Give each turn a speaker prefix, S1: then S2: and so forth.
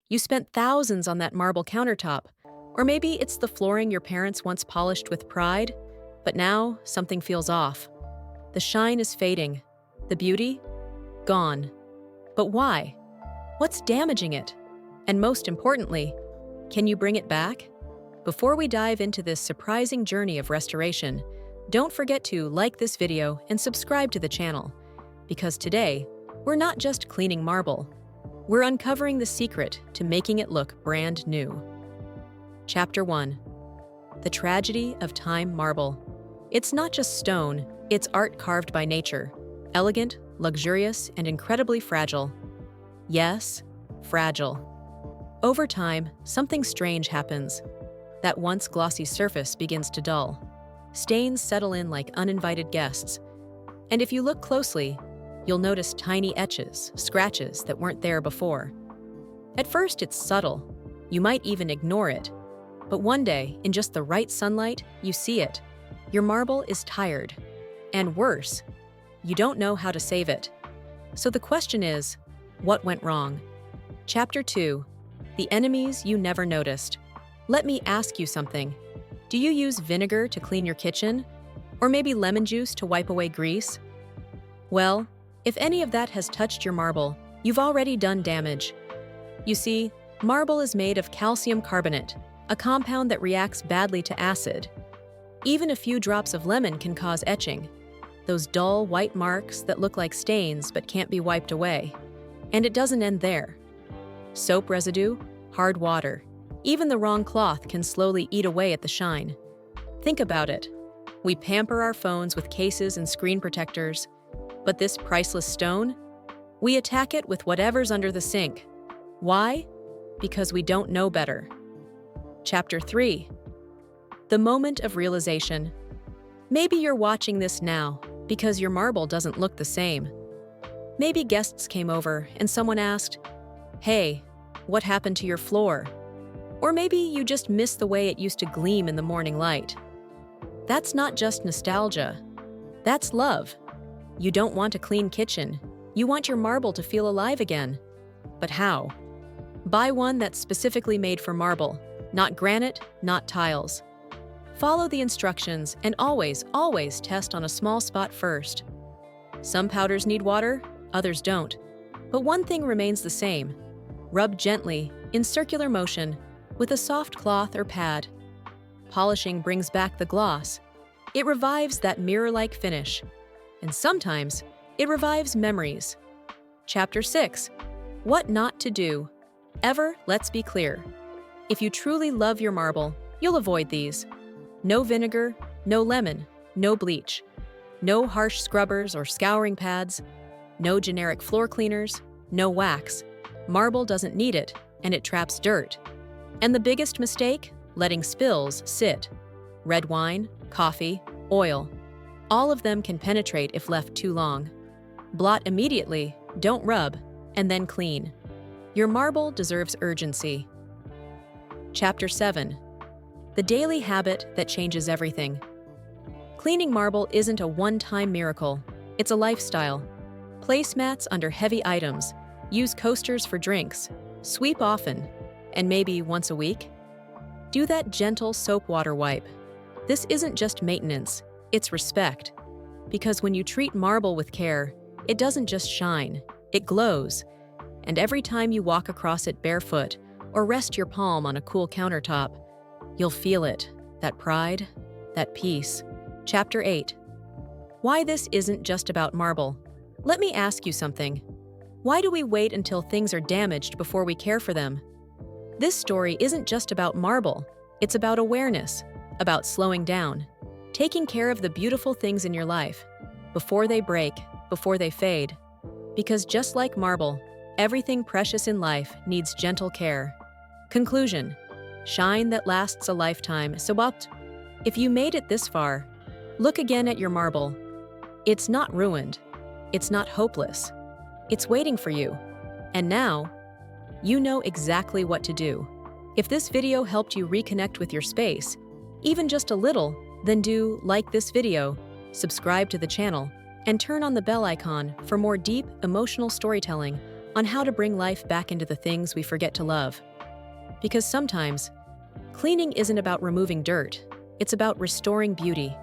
S1: You spent thousands on that marble countertop. Or maybe it's the flooring your parents once polished with pride, but now something feels off. The shine is fading. The beauty? Gone. But why? What's damaging it? And most importantly, can you bring it back? Before we dive into this surprising journey of restoration, don't forget to like this video and subscribe to the channel, because today, we're not just cleaning marble, we're uncovering the secret to making it look brand new. Chapter 1. The Tragedy of Time Marble. It's not just stone, it's art carved by nature, elegant, luxurious, and incredibly fragile. Yes, fragile. Over time, something strange happens. That once glossy surface begins to dull. Stains settle in like uninvited guests. And if you look closely, you'll notice tiny etches, scratches that weren't there before. At first, it's subtle. You might even ignore it. But one day, in just the right sunlight, you see it. Your marble is tired. And worse, you don't know how to save it. So the question is, what went wrong? Chapter 2. The Enemies You Never Noticed. Let me ask you something. Do you use vinegar to clean your kitchen? Or maybe lemon juice to wipe away grease? Well, if any of that has touched your marble, you've already done damage. You see, marble is made of calcium carbonate, a compound that reacts badly to acid. Even a few drops of lemon can cause etching, those dull white marks that look like stains but can't be wiped away. And it doesn't end there. Soap residue, hard water, even the wrong cloth can slowly eat away at the shine. Think about it. We pamper our phones with cases and screen protectors, but this priceless stone? We attack it with whatever's under the sink. Why? Because we don't know better. Chapter 3. The Moment of Realization. Maybe you're watching this now because your marble doesn't look the same. Maybe guests came over and someone asked, "Hey, what happened to your floor?" Or maybe you just miss the way it used to gleam in the morning light. That's not just nostalgia. That's love. You don't want a clean kitchen. You want your marble to feel alive again. But how? Buy one that's specifically made for marble. Not granite, not tiles. Follow the instructions and always test on a small spot first. Some powders need water, others don't. But one thing remains the same. Rub gently, in circular motion, with a soft cloth or pad. Polishing brings back the gloss. It revives that mirror-like finish. And sometimes, it revives memories. Chapter 6. What not to do. Let's be clear. If you truly love your marble, you'll avoid these. No vinegar, no lemon, no bleach. No harsh scrubbers or scouring pads. No generic floor cleaners, no wax. Marble doesn't need it, and it traps dirt. And the biggest mistake? Letting spills sit. Red wine, coffee, oil. All of them can penetrate if left too long. Blot immediately, don't rub, and then clean. Your marble deserves urgency. Chapter 7. The Daily Habit That Changes Everything. Cleaning marble isn't a one-time miracle. It's a lifestyle. Placemats under heavy items. Use coasters for drinks. Sweep often, and maybe once a week. Do that gentle soap water wipe. This isn't just maintenance, it's respect. Because when you treat marble with care, it doesn't just shine, it glows. And every time you walk across it barefoot or rest your palm on a cool countertop, you'll feel it, that pride, that peace. Chapter 8. Why this isn't just about marble. Let me ask you something. Why do we wait until things are damaged before we care for them? This story isn't just about marble. It's about awareness, about slowing down, taking care of the beautiful things in your life, before they break, before they fade. Because just like marble, everything precious in life needs gentle care. Conclusion. Shine that lasts a lifetime. So if you made it this far, look again at your marble. It's not ruined. It's not hopeless. It's waiting for you. And now, you know exactly what to do. If this video helped you reconnect with your space, even just a little, then do like this video, subscribe to the channel, and turn on the bell icon for more deep, emotional storytelling on how to bring life back into the things we forget to love. Because sometimes, cleaning isn't about removing dirt, it's about restoring beauty.